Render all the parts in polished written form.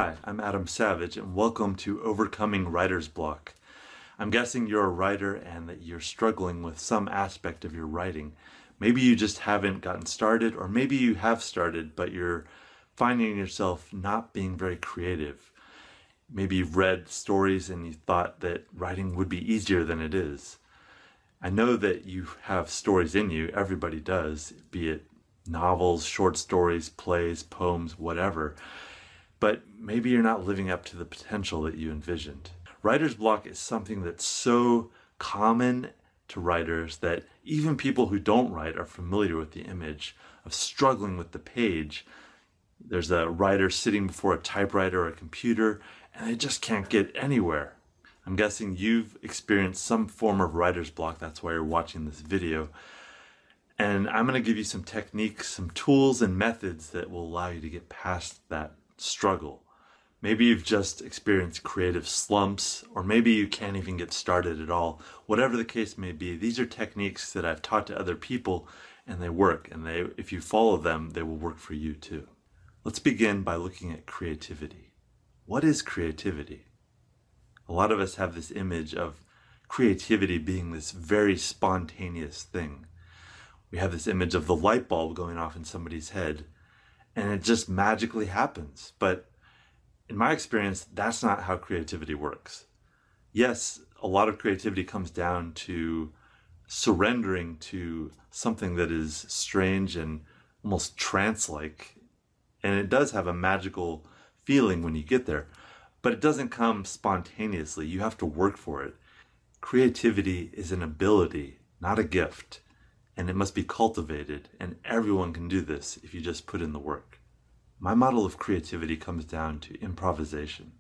Hi, I'm Adam Savage, and welcome to Overcoming Writer's Block. I'm guessing you're a writer and that you're struggling with some aspect of your writing. Maybe you just haven't gotten started, or maybe you have started, but you're finding yourself not being very creative. Maybe you've read stories and you thought that writing would be easier than it is. I know that you have stories in you, everybody does, be it novels, short stories, plays, poems, whatever. But maybe you're not living up to the potential that you envisioned. Writer's block is something that's so common to writers that even people who don't write are familiar with the image of struggling with the page. There's a writer sitting before a typewriter or a computer and they just can't get anywhere. I'm guessing you've experienced some form of writer's block. That's why you're watching this video. And I'm going to give you some techniques, some tools and methods that will allow you to get past that struggle. Maybe you've just experienced creative slumps, or maybe you can't even get started at all. Whatever the case may be, these are techniques that I've taught to other people and they work, and if you follow them, they will work for you too. Let's begin by looking at creativity. What is creativity? A lot of us have this image of creativity being this very spontaneous thing. We have this image of the light bulb going off in somebody's head and it just magically happens. But in my experience, that's not how creativity works. Yes, a lot of creativity comes down to surrendering to something that is strange and almost trance-like. And it does have a magical feeling when you get there, but it doesn't come spontaneously. You have to work for it. Creativity is an ability, not a gift. And it must be cultivated, and everyone can do this if you just put in the work. My model of creativity comes down to improvisation.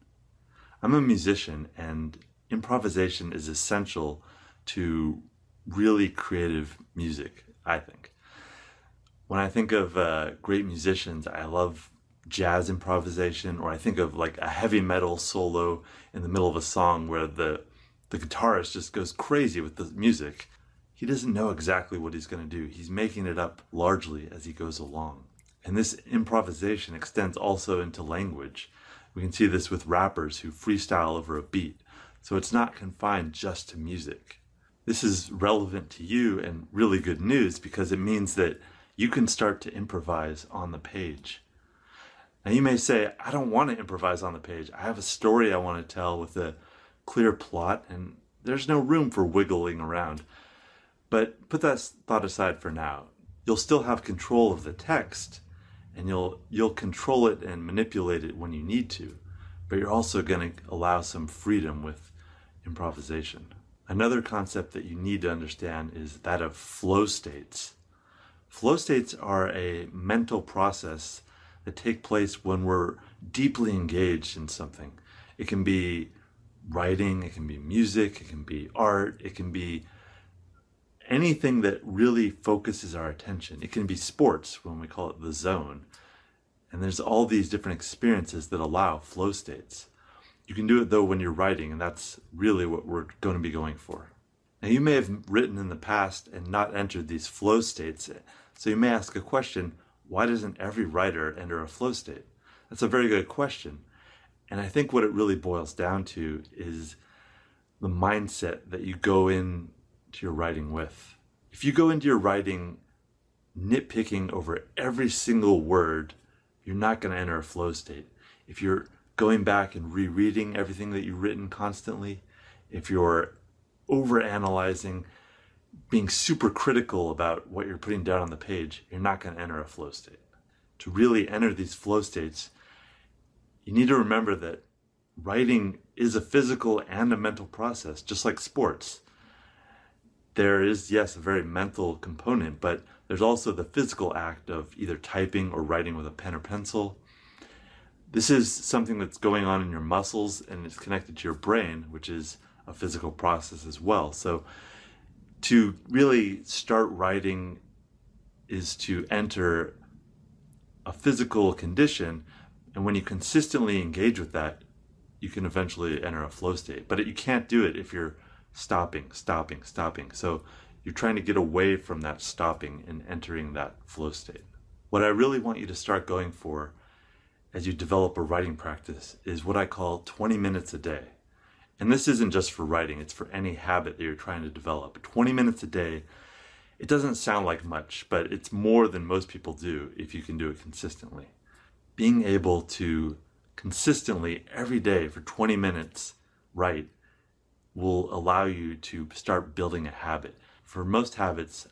I'm a musician, and improvisation is essential to really creative music, I think. When I think of great musicians, I love jazz improvisation, or I think of like a heavy metal solo in the middle of a song where the guitarist just goes crazy with the music. He doesn't know exactly what he's going to do. He's making it up largely as he goes along. And this improvisation extends also into language. We can see this with rappers who freestyle over a beat. So it's not confined just to music. This is relevant to you and really good news because it means that you can start to improvise on the page. Now you may say, I don't want to improvise on the page. I have a story I want to tell with a clear plot and there's no room for wiggling around. But put that thought aside for now. You'll still have control of the text and you'll control it and manipulate it when you need to, but you're also going to allow some freedom with improvisation. Another concept that you need to understand is that of flow states. Flow states are a mental process that take place when we're deeply engaged in something. It can be writing, it can be music, it can be art, it can be anything that really focuses our attention. It can be sports when we call it the zone. And there's all these different experiences that allow flow states. You can do it though when you're writing, and that's really what we're going to be going for. Now you may have written in the past and not entered these flow states. So you may ask a question, why doesn't every writer enter a flow state? That's a very good question. And I think what it really boils down to is the mindset that you go in to your writing with. If you go into your writing nitpicking over every single word, you're not going to enter a flow state. If you're going back and rereading everything that you've written constantly, if you're overanalyzing, being super critical about what you're putting down on the page, you're not going to enter a flow state. To really enter these flow states, you need to remember that writing is a physical and a mental process, just like sports. There is, yes, a very mental component, but there's also the physical act of either typing or writing with a pen or pencil. This is something that's going on in your muscles and it's connected to your brain, which is a physical process as well. So to really start writing is to enter a physical condition, and when you consistently engage with that, you can eventually enter a flow state. But you can't do it if you're stopping. So you're trying to get away from that stopping and entering that flow state. What I really want you to start going for as you develop a writing practice is what I call 20 minutes a day. And this isn't just for writing, it's for any habit that you're trying to develop. 20 minutes a day, it doesn't sound like much, but it's more than most people do if you can do it consistently. Being able to consistently every day for 20 minutes write will allow you to start building a habit. For most habits,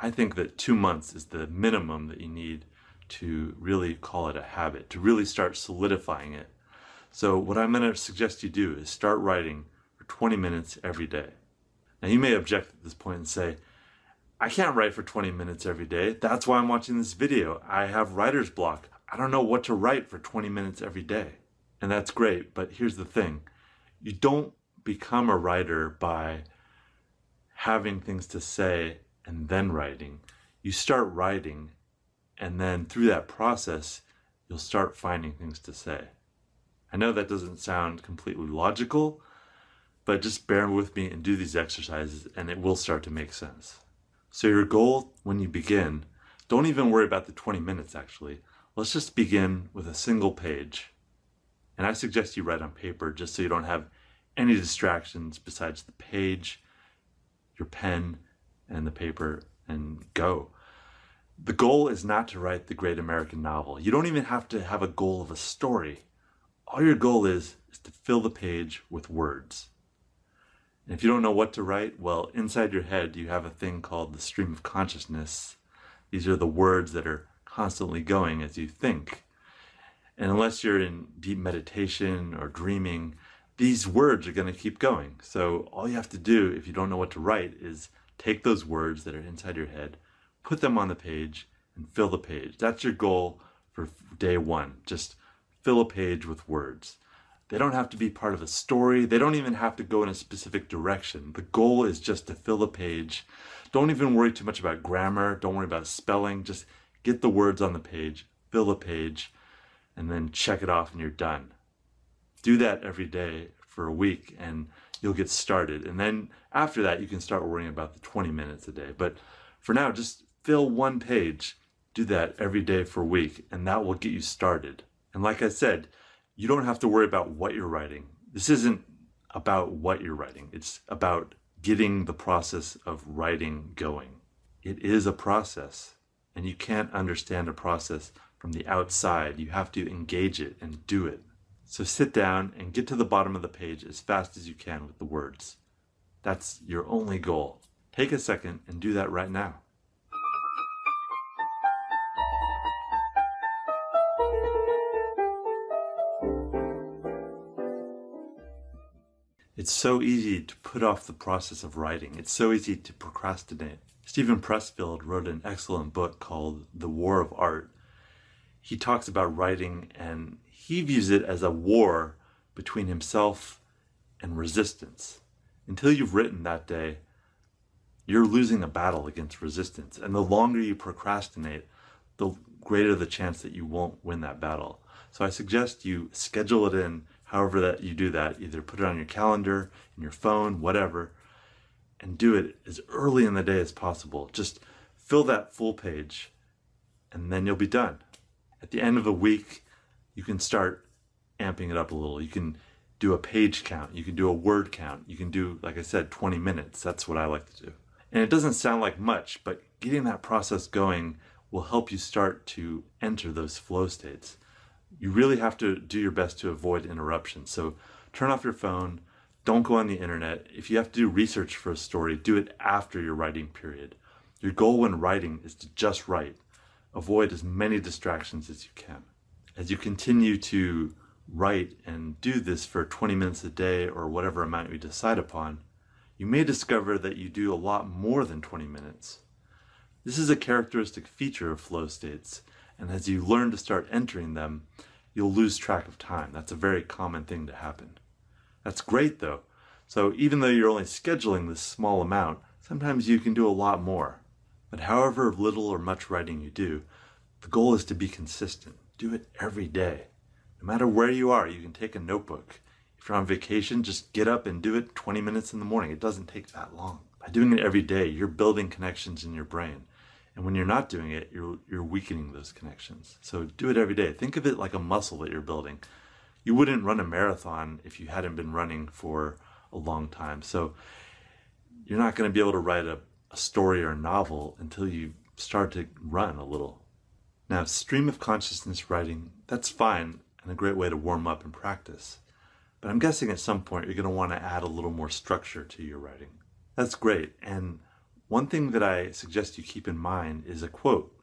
I think that 2 months is the minimum that you need to really call it a habit, to really start solidifying it. So what I'm going to suggest you do is start writing for 20 minutes every day. Now you may object at this point and say, I can't write for 20 minutes every day. That's why I'm watching this video. I have writer's block. I don't know what to write for 20 minutes every day. And that's great, but here's the thing. You don't become a writer by having things to say and then writing. You start writing, and then through that process, you'll start finding things to say. I know that doesn't sound completely logical, but just bear with me and do these exercises and it will start to make sense. So your goal when you begin, don't even worry about the 20 minutes actually. Let's just begin with a single page. And I suggest you write on paper just so you don't have any distractions besides the page, your pen, and the paper, and go. The goal is not to write the great American novel. You don't even have to have a goal of a story. All your goal is to fill the page with words. And if you don't know what to write, well, inside your head you have a thing called the stream of consciousness. These are the words that are constantly going as you think. And unless you're in deep meditation or dreaming, these words are going to keep going. So all you have to do if you don't know what to write is take those words that are inside your head, put them on the page, and fill the page. That's your goal for day one. Just fill a page with words. They don't have to be part of a story. They don't even have to go in a specific direction. The goal is just to fill the page. Don't even worry too much about grammar. Don't worry about spelling. Just get the words on the page, fill the page, and then check it off and you're done. Do that every day for a week and you'll get started. And then after that, you can start worrying about the 20 minutes a day. But for now, just fill one page. Do that every day for a week, and that will get you started. And like I said, you don't have to worry about what you're writing. This isn't about what you're writing. It's about getting the process of writing going. It is a process, and you can't understand a process from the outside. You have to engage it and do it. So sit down and get to the bottom of the page as fast as you can with the words. That's your only goal. Take a second and do that right now. It's so easy to put off the process of writing. It's so easy to procrastinate. Stephen Pressfield wrote an excellent book called The War of Art. He talks about writing and he views it as a war between himself and resistance. Until you've written that day, you're losing a battle against resistance. And the longer you procrastinate, the greater the chance that you won't win that battle. So I suggest you schedule it in however that you do that. Either put it on your calendar, in your phone, whatever, and do it as early in the day as possible. Just fill that full page and then you'll be done. At the end of the week, you can start amping it up a little. You can do a page count. You can do a word count. You can do, like I said, 20 minutes. That's what I like to do. And it doesn't sound like much, but getting that process going will help you start to enter those flow states. You really have to do your best to avoid interruptions. So turn off your phone. Don't go on the internet. If you have to do research for a story, do it after your writing period. Your goal when writing is to just write. Avoid as many distractions as you can. As you continue to write and do this for 20 minutes a day or whatever amount you decide upon, you may discover that you do a lot more than 20 minutes. This is a characteristic feature of flow states, and as you learn to start entering them, you'll lose track of time. That's a very common thing to happen. That's great though. So even though you're only scheduling this small amount, sometimes you can do a lot more. But however little or much writing you do, the goal is to be consistent. Do it every day. No matter where you are, you can take a notebook. If you're on vacation, just get up and do it 20 minutes in the morning. It doesn't take that long. By doing it every day, you're building connections in your brain. And when you're not doing it, you're weakening those connections. So do it every day. Think of it like a muscle that you're building. You wouldn't run a marathon if you hadn't been running for a long time. So you're not going to be able to write a story or a novel until you start to run a little. Now, stream of consciousness writing, that's fine and a great way to warm up and practice. But I'm guessing at some point you're going to want to add a little more structure to your writing. That's great. And one thing that I suggest you keep in mind is a quote.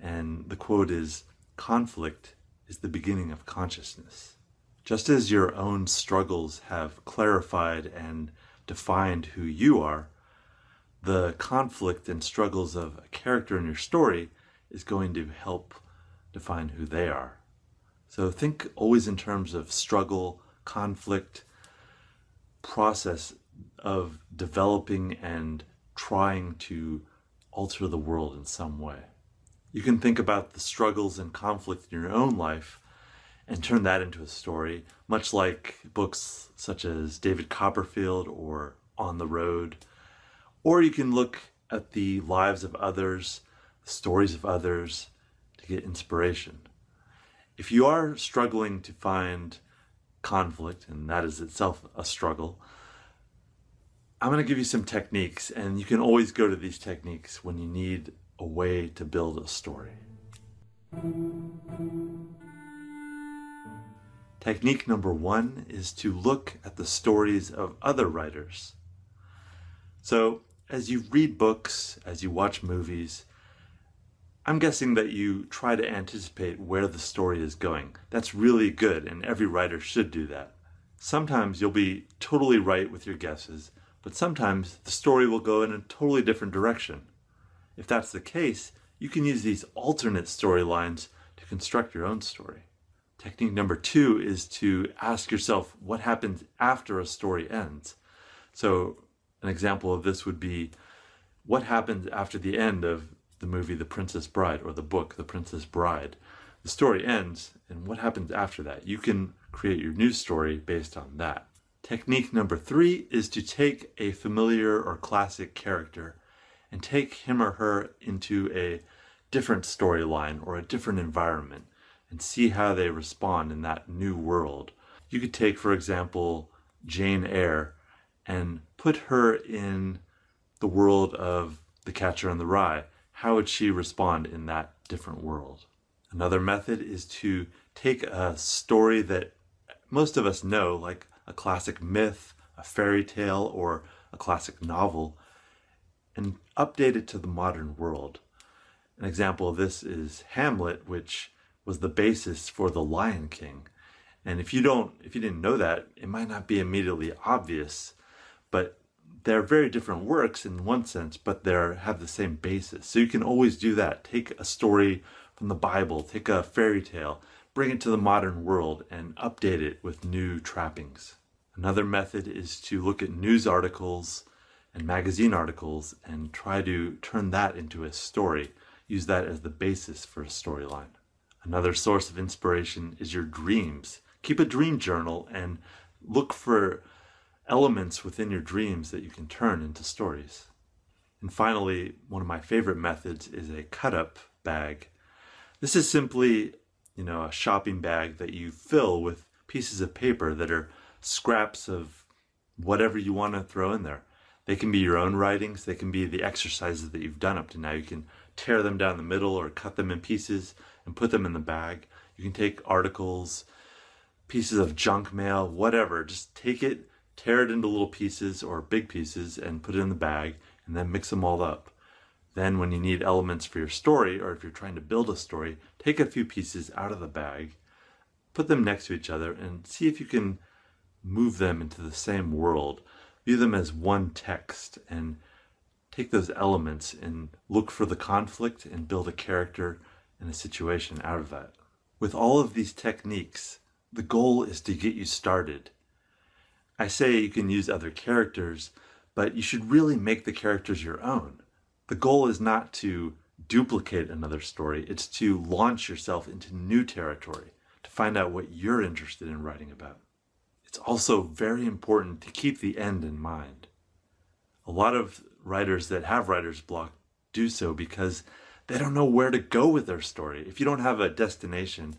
And the quote is, "Conflict is the beginning of consciousness." Just as your own struggles have clarified and defined who you are, the conflict and struggles of a character in your story is going to help define who they are. So think always in terms of struggle, conflict, process of developing and trying to alter the world in some way. You can think about the struggles and conflict in your own life and turn that into a story, much like books such as David Copperfield or On the Road. Or you can look at the lives of others, the stories of others, to get inspiration. If you are struggling to find conflict, and that is itself a struggle, I'm going to give you some techniques, and you can always go to these techniques when you need a way to build a story. Technique number 1 is to look at the stories of other writers. So as you read books, as you watch movies, I'm guessing that you try to anticipate where the story is going. That's really good, and every writer should do that. Sometimes you'll be totally right with your guesses, but sometimes the story will go in a totally different direction. If that's the case, you can use these alternate storylines to construct your own story. Technique number 2 is to ask yourself what happens after a story ends. So an example of this would be, what happens after the end of the movie The Princess Bride, or the book The Princess Bride? The story ends, and what happens after that? You can create your new story based on that. Technique number 3 is to take a familiar or classic character and take him or her into a different storyline or a different environment and see how they respond in that new world. You could take, for example, Jane Eyre and put her in the world of The Catcher in the Rye. How would she respond in that different world? Another method is to take a story that most of us know, like a classic myth, a fairy tale, or a classic novel, and update it to the modern world. An example of this is Hamlet, which was the basis for The Lion King. And if you didn't know that, it might not be immediately obvious, but they're very different works in one sense, but they have the same basis. So you can always do that. Take a story from the Bible, take a fairy tale, bring it to the modern world, and update it with new trappings. Another method is to look at news articles and magazine articles and try to turn that into a story. Use that as the basis for a storyline. Another source of inspiration is your dreams. Keep a dream journal and look for elements within your dreams that you can turn into stories. And finally, one of my favorite methods is a cut-up bag. This is simply, a shopping bag that you fill with pieces of paper that are scraps of whatever you want to throw in there. They can be your own writings, they can be the exercises that you've done up to now. You can tear them down the middle or cut them in pieces and put them in the bag. You can take articles, pieces of junk mail, whatever. Just take it, tear it into little pieces or big pieces and put it in the bag, and then mix them all up. Then when you need elements for your story, or if you're trying to build a story, take a few pieces out of the bag, put them next to each other, and see if you can move them into the same world. View them as one text and take those elements and look for the conflict and build a character and a situation out of that. With all of these techniques, the goal is to get you started. I say you can use other characters, but you should really make the characters your own. The goal is not to duplicate another story, it's to launch yourself into new territory, to find out what you're interested in writing about. It's also very important to keep the end in mind. A lot of writers that have writer's block do so because they don't know where to go with their story. If you don't have a destination,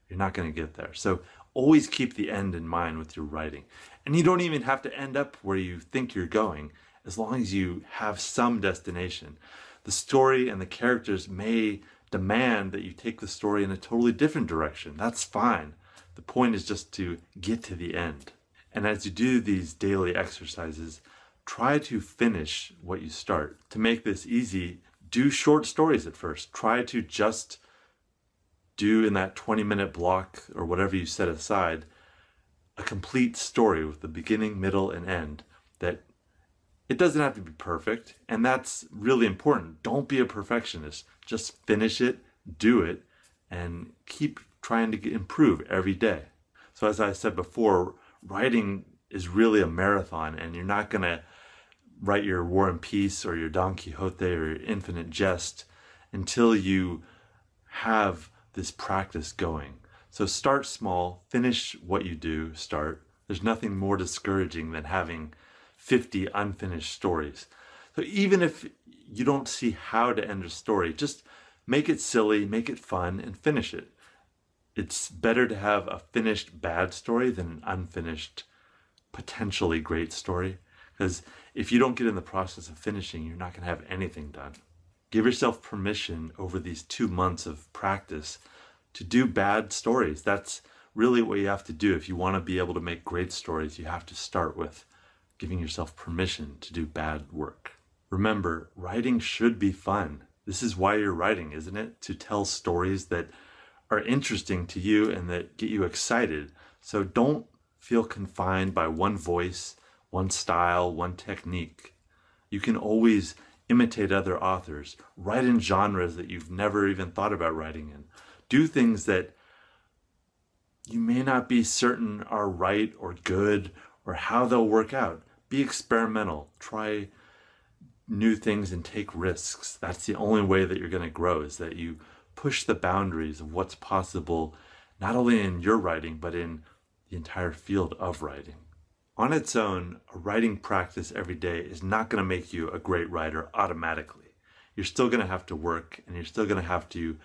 you're not going to get there. So always keep the end in mind with your writing. And you don't even have to end up where you think you're going, as long as you have some destination. The story and the characters may demand that you take the story in a totally different direction. That's fine. The point is just to get to the end. And as you do these daily exercises, try to finish what you start. To make this easy, do short stories at first. Try to just do in that 20-minute block or whatever you set aside, a complete story with the beginning, middle, and end. That it doesn't have to be perfect, and that's really important. Don't be a perfectionist. Just finish it, do it, and keep trying to improve every day. So as I said before, writing is really a marathon, and you're not going to write your War and Peace or your Don Quixote or your Infinite Jest until you have this practice going. So start small, finish what you do, start. There's nothing more discouraging than having 50 unfinished stories. So even if you don't see how to end a story, just make it silly, make it fun, and finish it. It's better to have a finished bad story than an unfinished, potentially great story. Because if you don't get in the process of finishing, you're not going to have anything done. Give yourself permission over these 2 months of practice to do bad stories. That's really what you have to do. If you want to be able to make great stories, you have to start with giving yourself permission to do bad work. Remember, writing should be fun. This is why you're writing, isn't it? To tell stories that are interesting to you and that get you excited. So don't feel confined by one voice, one style, one technique. You can always imitate other authors, write in genres that you've never even thought about writing in. Do things that you may not be certain are right or good or how they'll work out. Be experimental. Try new things and take risks. That's the only way that you're going to grow, is that you push the boundaries of what's possible, not only in your writing, but in the entire field of writing. On its own, a writing practice every day is not going to make you a great writer automatically. You're still going to have to work, and you're still going to have to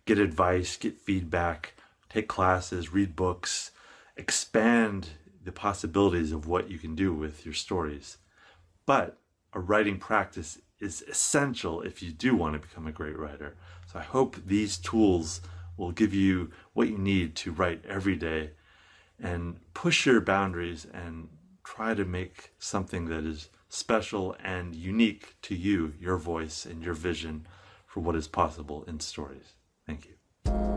get advice, get feedback, take classes, read books, expand the possibilities of what you can do with your stories. But a writing practice is essential if you do want to become a great writer. So I hope these tools will give you what you need to write every day and push your boundaries and try to make something that is special and unique to you, your voice and your vision for what is possible in stories. Thank you.